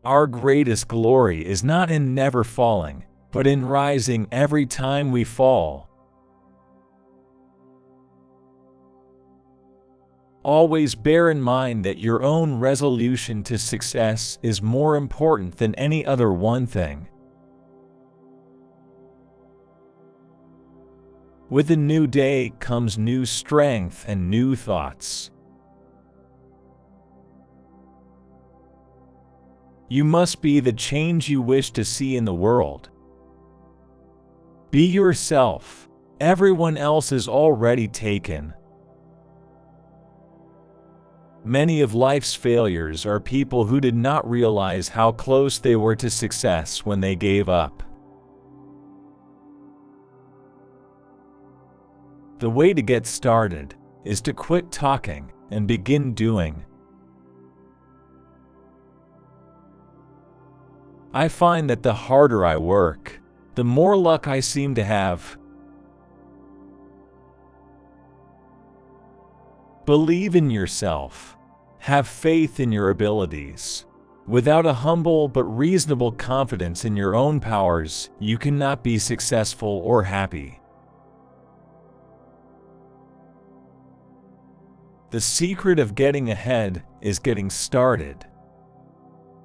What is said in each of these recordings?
Our greatest glory is not in never falling, but in rising every time we fall. Always bear in mind that your own resolution to success is more important than any other one thing. With a new day comes new strength and new thoughts. You must be the change you wish to see in the world. Be yourself. Everyone else is already taken. Many of life's failures are people who did not realize how close they were to success when they gave up. The way to get started is to quit talking and begin doing. I find that the harder I work, the more luck I seem to have. Believe in yourself. Have faith in your abilities. Without a humble but reasonable confidence in your own powers, you cannot be successful or happy. The secret of getting ahead is getting started.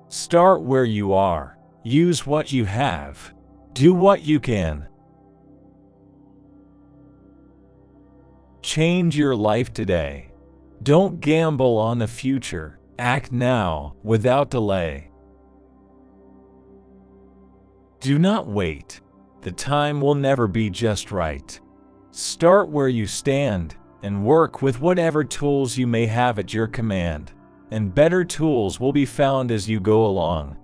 Start where you are. Use what you have. Do what you can. Change your life today. Don't gamble on the future. Act now, without delay. Do not wait. The time will never be just right. Start where you stand, and work with whatever tools you may have at your command, and better tools will be found as you go along.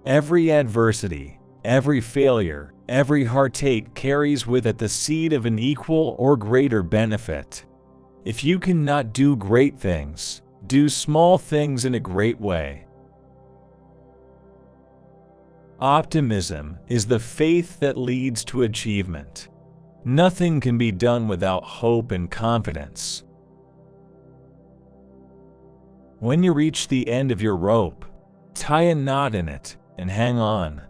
Every adversity, every failure, every heartache carries with it the seed of an equal or greater benefit. If you cannot do great things, do small things in a great way. Optimism is the faith that leads to achievement. Nothing can be done without hope and confidence. When you reach the end of your rope, tie a knot in it and hang on.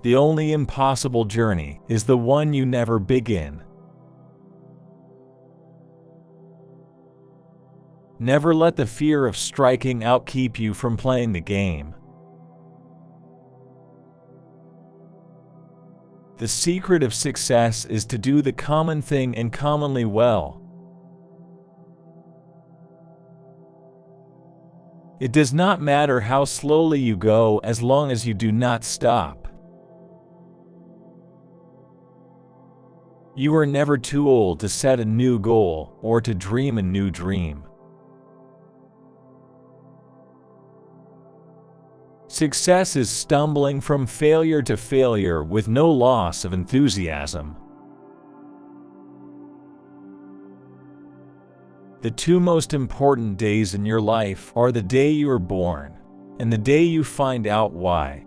The only impossible journey is the one you never begin. Never let the fear of striking out keep you from playing the game. The secret of success is to do the common thing and commonly well. It does not matter how slowly you go as long as you do not stop. You are never too old to set a new goal or to dream a new dream. Success is stumbling from failure to failure with no loss of enthusiasm. The two most important days in your life are the day you are born and the day you find out why.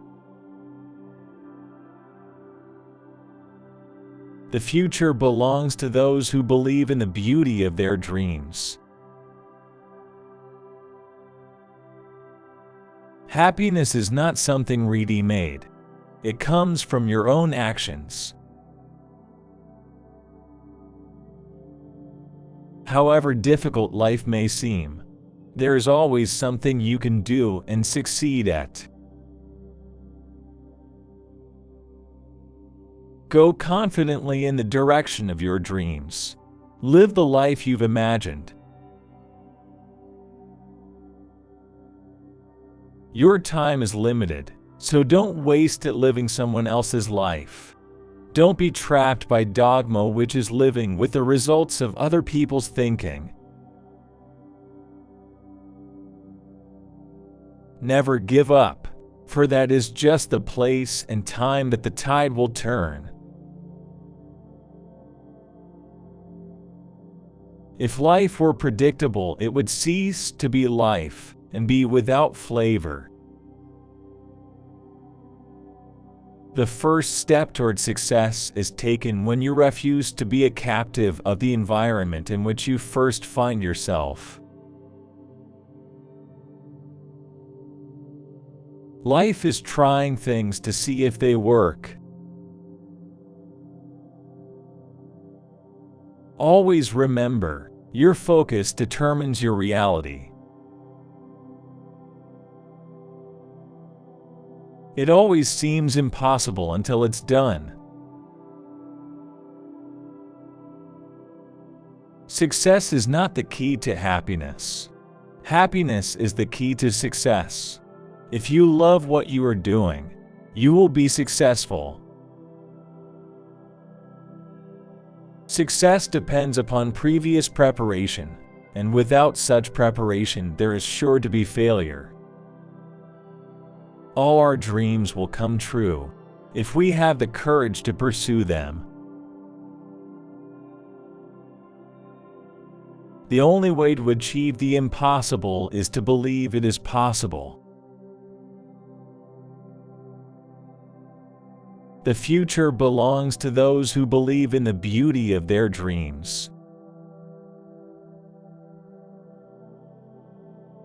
The future belongs to those who believe in the beauty of their dreams. Happiness is not something ready-made. It comes from your own actions. However difficult life may seem, there is always something you can do and succeed at. Go confidently in the direction of your dreams. Live the life you've imagined. Your time is limited, so don't waste it living someone else's life. Don't be trapped by dogma, which is living with the results of other people's thinking. Never give up, for that is just the place and time that the tide will turn. If life were predictable, it would cease to be life and be without flavor. The first step toward success is taken when you refuse to be a captive of the environment in which you first find yourself. Life is trying things to see if they work. Always remember, your focus determines your reality. It always seems impossible until it's done. Success is not the key to happiness. Happiness is the key to success. If you love what you are doing, you will be successful. Success depends upon previous preparation, and without such preparation, there is sure to be failure. All our dreams will come true if we have the courage to pursue them. The only way to achieve the impossible is to believe it is possible. The future belongs to those who believe in the beauty of their dreams.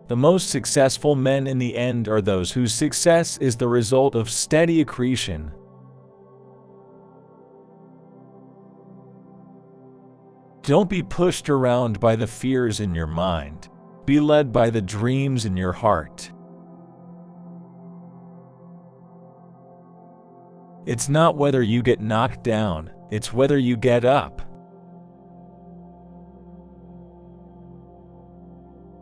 The most successful men in the end are those whose success is the result of steady accretion. Don't be pushed around by the fears in your mind. Be led by the dreams in your heart. It's not whether you get knocked down, it's whether you get up.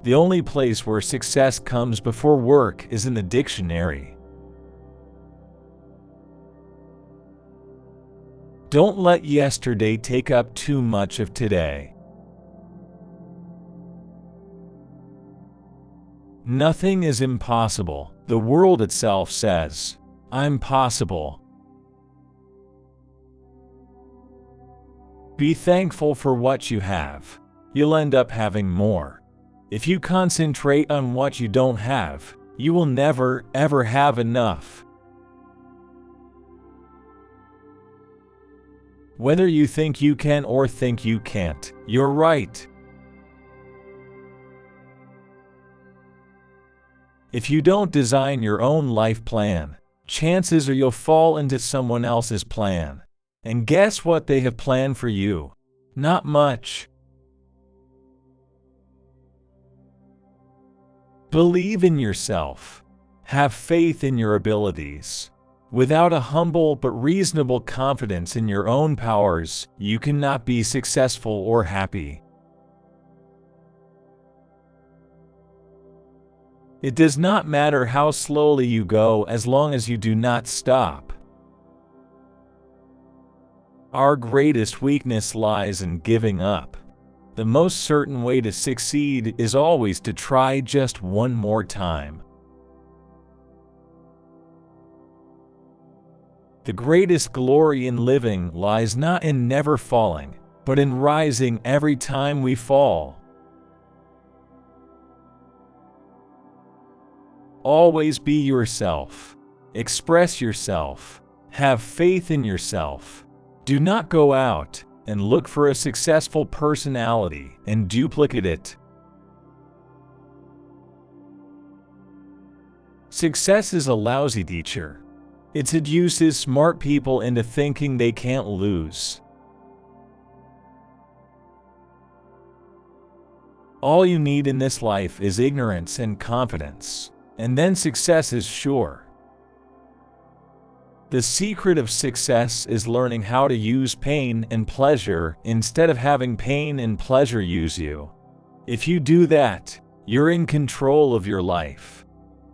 The only place where success comes before work is in the dictionary. Don't let yesterday take up too much of today. Nothing is impossible. The world itself says, "I'm possible." Be thankful for what you have. You'll end up having more. If you concentrate on what you don't have, you will never, ever have enough. Whether you think you can or think you can't, you're right. If you don't design your own life plan, chances are you'll fall into someone else's plan. And guess what they have planned for you? Not much. Believe in yourself. Have faith in your abilities. Without a humble but reasonable confidence in your own powers, you cannot be successful or happy. It does not matter how slowly you go as long as you do not stop. Our greatest weakness lies in giving up. The most certain way to succeed is always to try just one more time. The greatest glory in living lies not in never falling, but in rising every time we fall. Always be yourself. Express yourself. Have faith in yourself. Do not go out and look for a successful personality and duplicate it. Success is a lousy teacher. It seduces smart people into thinking they can't lose. All you need in this life is ignorance and confidence, and then success is sure. The secret of success is learning how to use pain and pleasure instead of having pain and pleasure use you. If you do that, you're in control of your life.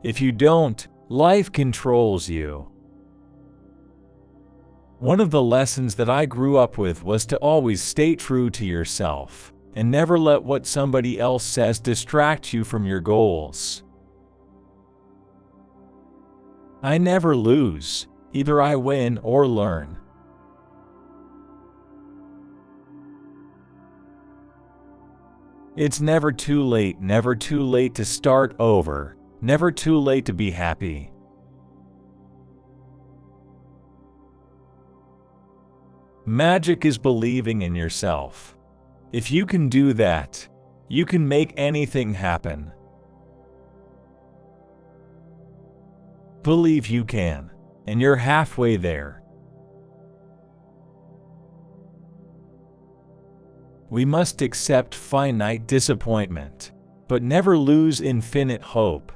If you don't, life controls you. One of the lessons that I grew up with was to always stay true to yourself and never let what somebody else says distract you from your goals. I never lose. Either I win or learn. It's never too late to start over, never too late to be happy. Magic is believing in yourself. If you can do that, you can make anything happen. Believe you can, and you're halfway there. We must accept finite disappointment, but never lose infinite hope.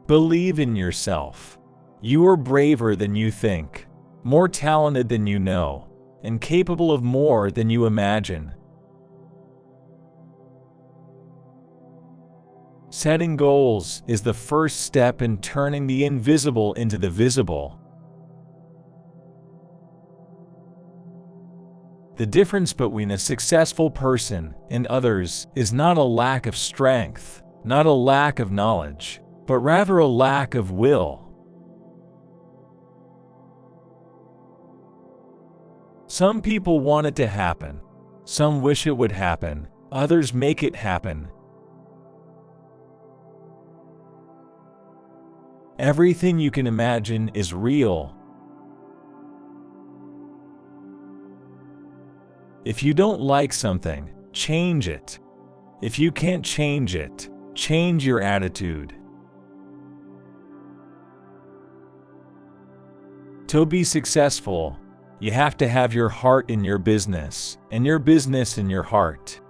Believe in yourself. You are braver than you think, more talented than you know, and capable of more than you imagine. Setting goals is the first step in turning the invisible into the visible. The difference between a successful person and others is not a lack of strength, not a lack of knowledge, but rather a lack of will. Some people want it to happen. Some wish it would happen. Others make it happen. Everything you can imagine is real. If you don't like something, change it. If you can't change it, change your attitude. To be successful, you have to have your heart in your business, and your business in your heart.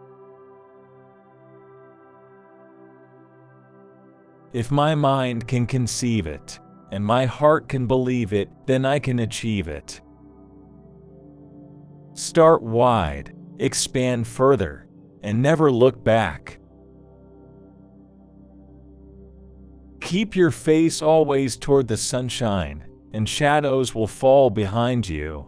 If my mind can conceive it, and my heart can believe it, then I can achieve it. Start wide, expand further, and never look back. Keep your face always toward the sunshine, and shadows will fall behind you.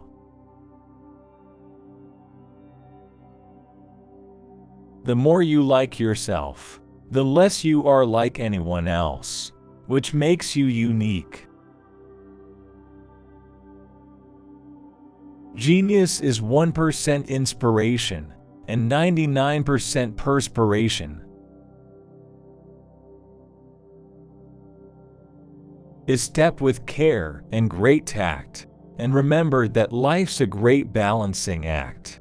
The more you like yourself, the less you are like anyone else, which makes you unique. Genius is 1% inspiration and 99% perspiration. Step with care and great tact, and remember that life's a great balancing act.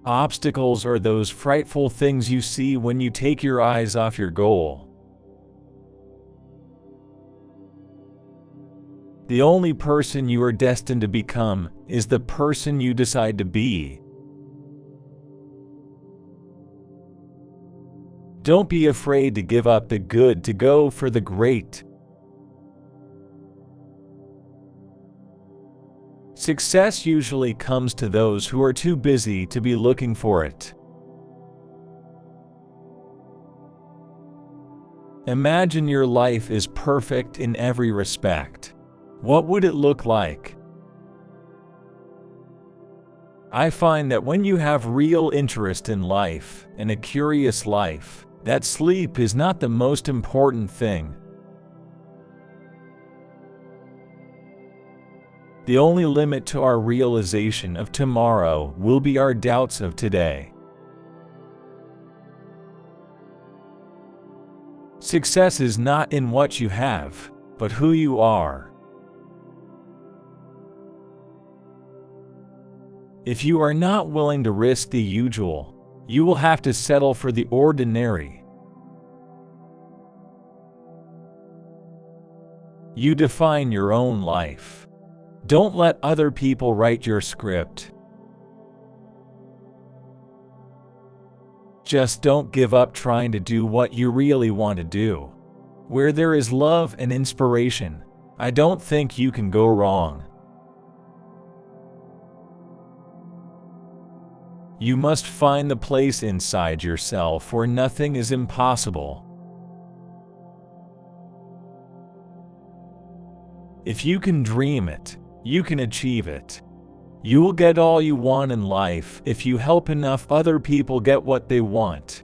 Obstacles are those frightful things you see when you take your eyes off your goal. The only person you are destined to become is the person you decide to be. Don't be afraid to give up the good to go for the great. Success usually comes to those who are too busy to be looking for it. Imagine your life is perfect in every respect. What would it look like? I find that when you have real interest in life and a curious life, that sleep is not the most important thing. The only limit to our realization of tomorrow will be our doubts of today. Success is not in what you have, but who you are. If you are not willing to risk the usual, you will have to settle for the ordinary. You define your own life. Don't let other people write your script. Just don't give up trying to do what you really want to do. Where there is love and inspiration, I don't think you can go wrong. You must find the place inside yourself where nothing is impossible. If you can dream it, you can achieve it. You will get all you want in life if you help enough other people get what they want.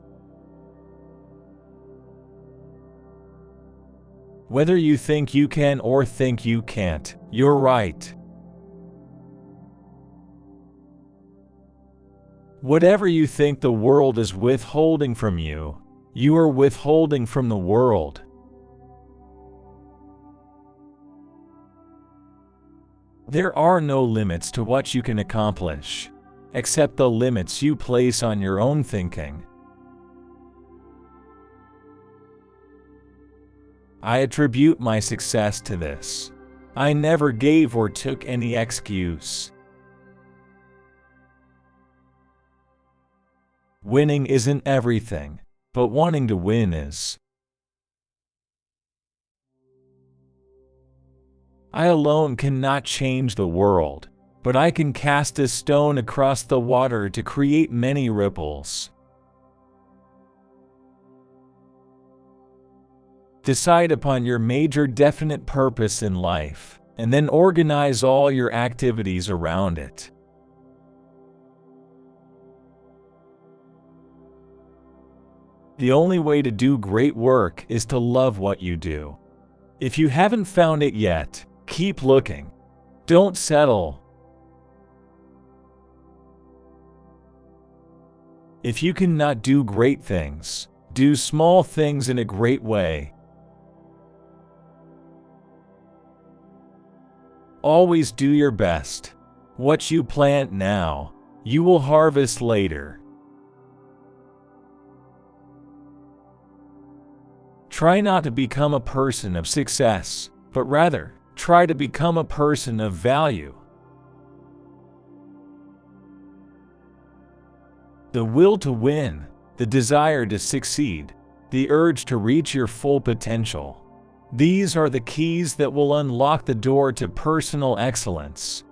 Whether you think you can or think you can't, you're right. Whatever you think the world is withholding from you, you are withholding from the world. There are no limits to what you can accomplish, except the limits you place on your own thinking. I attribute my success to this. I never gave or took any excuse. Winning isn't everything, but wanting to win is. I alone cannot change the world, but I can cast a stone across the water to create many ripples. Decide upon your major definite purpose in life, and then organize all your activities around it. The only way to do great work is to love what you do. If you haven't found it yet, keep looking. Don't settle. If you cannot do great things, do small things in a great way. Always do your best. What you plant now, you will harvest later. Try not to become a person of success, but rather, try to become a person of value. The will to win, the desire to succeed, the urge to reach your full potential. These are the keys that will unlock the door to personal excellence.